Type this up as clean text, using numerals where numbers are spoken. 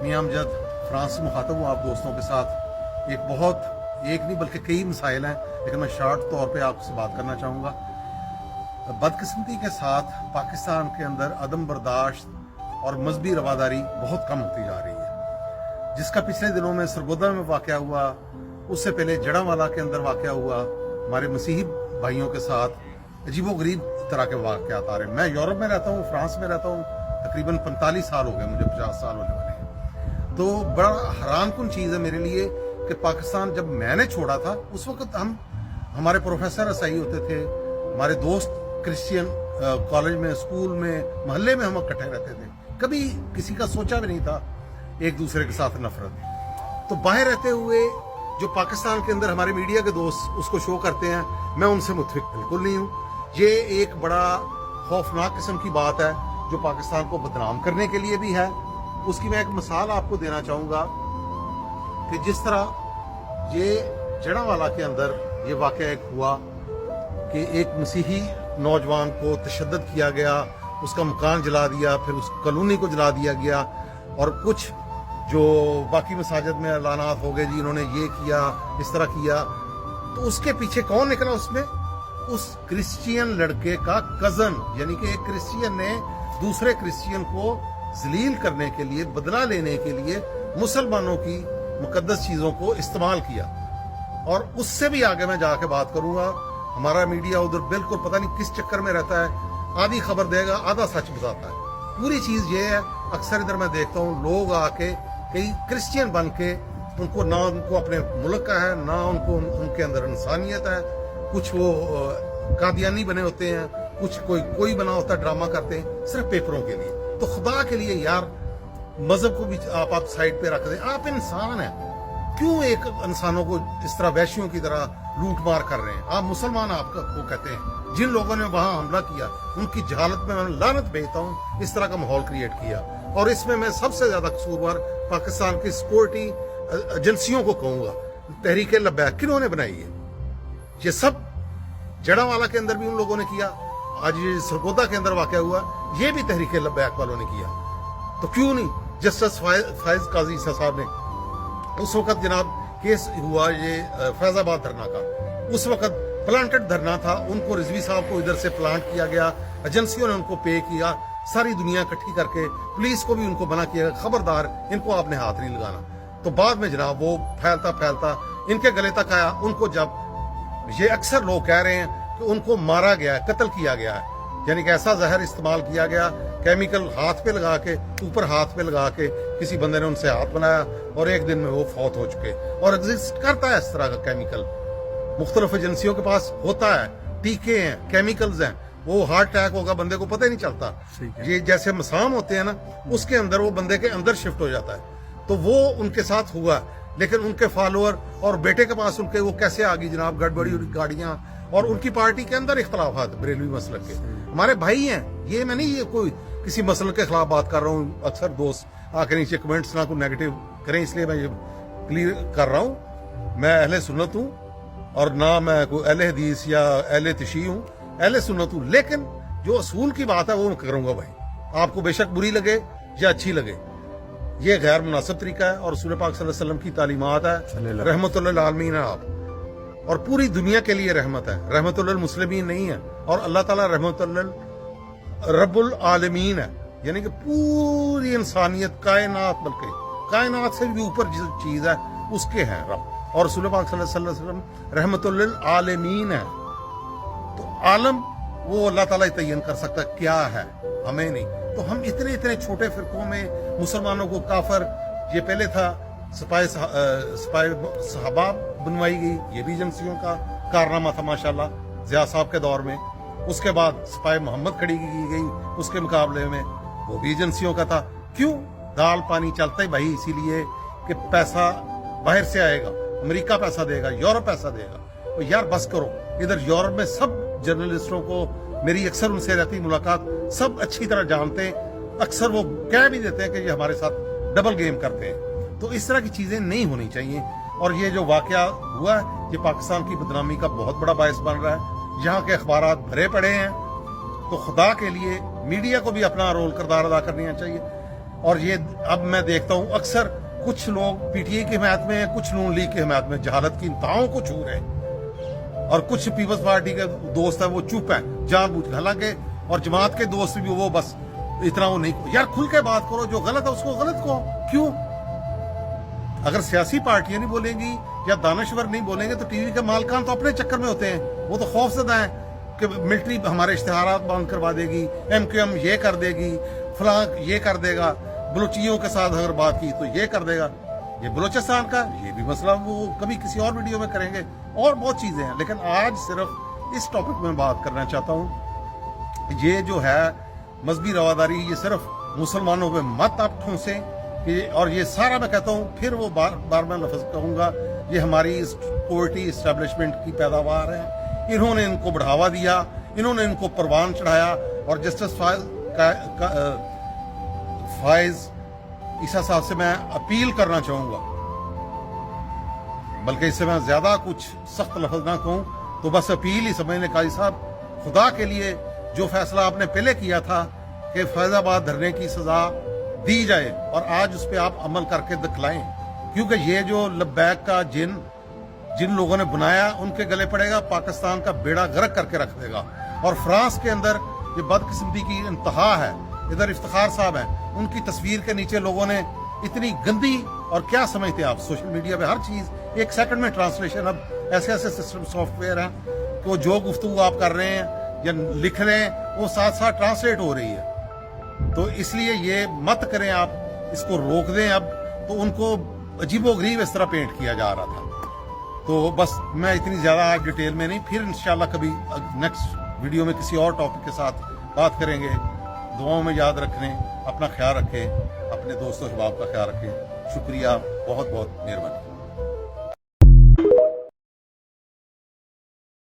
मियां Amjad France से मुखातब हूँ आप दोस्तों के साथ। एक नहीं बल्कि कई मसाइल हैं, लेकिन मैं शॉर्ट तौर पे आपसे बात करना चाहूँगा। बदकिस्मती के साथ पाकिस्तान के अंदर अदम बर्दाश्त और मजहबी रवादारी बहुत कम होती जा रही है, जिसका पिछले दिनों में सरगोदा में वाक़या हुआ, उससे पहले जड़ावाला के अंदर वाक़या हुआ। हमारे मसीही भाइयों के साथ अजीबोगरीब तरह के वाक़यात आ रहे हैं। मैं यूरोप में रहता हूँ, फ्रांस में रहता हूँ, तकरीबन 45 साल हो गए मुझे, 50 साल होने वाले हैं। तो बड़ा हैरान कुन चीज़ है मेरे लिए कि पाकिस्तान जब मैंने छोड़ा था उस वक्त हमारे प्रोफेसर ईसाई होते थे, हमारे दोस्त क्रिश्चियन, कॉलेज में, स्कूल में, मोहल्ले में हम इकट्ठे रहते थे। कभी किसी का सोचा भी नहीं था एक दूसरे के साथ नफरत। तो बाहर रहते हुए जो पाकिस्तान के अंदर हमारे मीडिया के दोस्त उसको शो करते हैं, मैं उनसे मुतफिक बिल्कुल नहीं हूँ। ये एक बड़ा खौफनाक किस्म की बात है जो पाकिस्तान को बदनाम करने के लिए भी है। उसकी मैं एक मिसाल आपको देना चाहूँगा कि जिस तरह ये जड़ावाला के अंदर ये वाक़या एक हुआ कि एक मसीही नौजवान को तशद्दुद किया गया, उसका मकान जला दिया, फिर उस कॉलोनी को जला दिया गया, और कुछ जो बाकी मसाजिद में ऐलानात हो गए जी इन्होंने ये किया, इस तरह किया। तो उसके पीछे कौन निकला उसमें? उस क्रिश्चियन लड़के का कजन, यानी कि एक क्रिश्चियन ने दूसरे क्रिश्चियन को जलील करने के लिए, बदला लेने के लिए मुसलमानों की मुकद्दस चीज़ों को इस्तेमाल किया। और उससे भी आगे मैं जाके बात करूंगा। हमारा मीडिया उधर बिल्कुल पता नहीं किस चक्कर में रहता है, आधी खबर देगा, आधा सच बताता है। पूरी चीज़ ये है, अक्सर इधर मैं देखता हूँ लोग आके कई क्रिश्चियन बन के, उनको ना उनको अपने मुल्क का है, ना उनको उनके अंदर इंसानियत है। कुछ वो कादियानी बने होते हैं, कुछ कोई बना होता है, ड्रामा करते हैं सिर्फ पेपरों के लिए। तो खुदा के लिए यार, मजहब को भी आप साइड पे रख दें। आप इंसान हैं, क्यों एक इंसानों को इस तरह वैश्यों की तरह लूट मार कर रहे हैं? आप मुसलमान आपको कहते हैं। जिन लोगों ने वहां हमला किया उनकी जहालत में मैं लानत भेजता हूँ, इस तरह का माहौल क्रिएट किया। और इसमें मैं सबसे ज्यादा कसूरवार पाकिस्तान की सिक्योरिटी एजेंसियों को कहूंगा। तहरीक लब्बैक किन्होंने बनाई है? ये सब जड़ावाला के अंदर भी उन लोगों ने किया, आज ये सरगोदा के अंदर वाक़या हुआ, ये भी तहरीक लब्बैक वालों ने किया। तो क्यों नहीं जस्टिस फायज काजी साहब ने, उस वक्त जनाब केस हुआ ये फैजाबाद धरना का, उस वक्त प्लांटेड धरना था, उनको रिजवी साहब को इधर से प्लांट किया गया, एजेंसियों ने उनको पे किया, सारी दुनिया इकट्ठी करके, पुलिस को भी उनको मना किया, खबरदार इनको आपने हाथ नहीं लगाना। तो बाद में जनाब वो फैलता फैलता इनके गले तक आया। उनको जब ये अक्सर लोग कह रहे हैं कि उनको मारा गया, कत्ल किया गया है, यानी कि ऐसा जहर इस्तेमाल किया गया, केमिकल हाथ पे लगा के, ऊपर हाथ पे लगा के किसी बंदे ने उनसे हाथ बनाया और एक दिन में वो फौत हो चुके। और एग्जिस्ट करता है इस तरह का केमिकल, मुख्तलिफ एजेंसियों के पास होता है, टीके हैं, केमिकल्स हैं, वो हार्ट अटैक होगा बंदे को पता ही नहीं चलता। ये जैसे मसाम होते हैं ना, उसके अंदर वो बंदे के अंदर शिफ्ट हो जाता है। तो वो उनके साथ हुआ, लेकिन उनके फॉलोअर और बेटे के पास उनके वो कैसे आ गई जनाब गड़बड़ी गाड़ियां, और उनकी पार्टी के अंदर इख्तलाफात बरेलवी मसलक के। हमारे भाई हैं ये, मैं नहीं ये कोई किसी मसले के खिलाफ बात कर रहा हूँ। अक्सर दोस्त आके नीचे कमेंट्स ना कोई नेगेटिव करें, इसलिए मैं ये क्लियर कर रहा हूँ। मैं अहले सुन्नत हूँ और ना मैं कोई अहले हदीस या अहले तशी हूँ, अहले सुन्नत हूँ। लेकिन जो असूल की बात है वो मैं करूँगा भाई, आपको बेशक बुरी लगे या अच्छी लगे, ये गैर मुनासिब तरीका है और रसूल पाक सल्लल्लाहु अलैहि वसल्लम की तालीमात है, रहमतुल लिल आलमीन है आप, और पूरी दुनिया के लिए रहमत है, रहमतुल लिल मुस्लिमीन नहीं है। और अल्लाह ताला रहमतुल लिल रब्बुल आलमीन है, यानी कि पूरी इंसानियत, कायनात, बल्कि कायनात से भी ऊपर जो चीज है उसके हैं रब। और रसूल पाक सल्लल्लाहु अलैहि वसल्लम रहमतुल लिल आलमीन है। तो आलम वो अल्लाह ताला तयन कर सकता है क्या है, हमें नहीं। तो हम इतने इतने छोटे फिरकों में मुसलमानों को काफर, ये पहले था सपाई सहाबा बनवाई गई, ये भी एजेंसियों का कारनामा था माशाल्लाह जिया साहब के दौर में। उसके बाद सपाई मोहम्मद खड़ी की गई, उसके मुकाबले में वो भी एजेंसियों का था। क्यों? दाल पानी चलता है भाई, इसीलिए कि पैसा बाहर से आएगा, अमेरिका पैसा देगा, यूरोप पैसा देगा। तो यार बस करो, इधर यूरोप में सब जर्नलिस्टों को मेरी अक्सर उनसे रहती मुलाकात, सब अच्छी तरह जानते हैं, अक्सर वो कह भी देते हैं कि ये हमारे साथ डबल गेम करते हैं। तो इस तरह की चीजें नहीं होनी चाहिए। और ये जो वाकया हुआ है ये पाकिस्तान की बदनामी का बहुत बड़ा बायस बन रहा है। यहाँ के अखबारात भरे पड़े हैं। तो खुदा के लिए मीडिया को भी अपना रोल किरदार अदा करना चाहिए। اور یہ اب میں دیکھتا ہوں اکثر کچھ لوگ پی ٹی آئی کی حمایت میں ہیں, کچھ نون لیگ کی حمایت میں, جہالت کی انتہاؤں کو چھو رہے ہیں, اور کچھ پیپلز پارٹی کے دوست ہیں وہ چپ ہیں جان بوجھ کے, حالانکہ اور جماعت کے دوست بھی وہ بس اتنا وہ نہیں. یار کھل کے بات کرو, جو غلط ہے اس کو غلط کہو. کیوں؟ اگر سیاسی پارٹیاں نہیں بولیں گی یا دانشور نہیں بولیں گے تو ٹی وی کے مالکان تو اپنے چکر میں ہوتے ہیں, وہ تو خوف زدہ ہیں کہ ملٹری ہمارے اشتہارات بند کروا دے گی, ایم کیو ایم یہ کر دے گی, فلاں یہ کر دے گا, بلوچیوں کے ساتھ اگر بات کی تو یہ کر دے گا. یہ بلوچستان کا یہ بھی مسئلہ وہ کبھی کسی اور ویڈیو میں کریں گے, اور بہت چیزیں ہیں. لیکن آج صرف اس ٹاپک میں بات کرنا چاہتا ہوں. یہ جو ہے مذہبی رواداری, یہ صرف مسلمانوں پہ مت آپ ٹھونسیں, اور یہ سارا میں کہتا ہوں, پھر وہ بار میں لفظ کہوں گا, یہ ہماری پورٹی اسٹیبلشمنٹ کی پیداوار ہے. انہوں نے ان کو بڑھاوا دیا, انہوں نے ان کو پروان چڑھایا, اور جسٹس فائز عیسیٰ صاحب سے میں اپیل کرنا چاہوں گا, بلکہ اس سے میں زیادہ کچھ سخت لفظ نہ کہوں, تو بس اپیل ہی سمجھنے قاضی صاحب, خدا کے لیے جو فیصلہ آپ نے پہلے کیا تھا کہ فیض آباد دھرنے کی سزا دی جائے, اور آج اس پہ آپ عمل کر کے دکھلائیں, کیونکہ یہ جو لبیک کا جن لوگوں نے بنایا ان کے گلے پڑے گا, پاکستان کا بیڑا غرق کر کے رکھ دے گا. اور فرانس کے اندر یہ بدقسمتی کی انتہا ہے. ادھر افتخار صاحب ہیں, ان کی تصویر کے نیچے لوگوں نے اتنی گندی, اور کیا سمجھتے ہیں آپ, سوشل میڈیا پہ ہر چیز ایک سیکنڈ میں ٹرانسلیشن, اب ایسے سسٹم سافٹ ویئر ہیں کہ وہ جو گفتگو آپ کر رہے ہیں یا لکھ رہے ہیں وہ ساتھ ساتھ ٹرانسلیٹ ہو رہی ہے. تو اس لیے یہ مت کریں آپ, اس کو روک دیں. اب تو ان کو عجیب و غریب اس طرح پینٹ کیا جا رہا تھا. تو بس میں اتنی زیادہ آج ڈیٹیل میں نہیں, پھر انشاءاللہ کبھی نیکسٹ ویڈیو میں کسی اور ٹاپک کے ساتھ بات کریں گے. دعاؤں میں یاد رکھیں, اپنا خیال رکھیں, اپنے دوستوں احباب کا خیال رکھیں. شکریہ, بہت بہت مہربانی.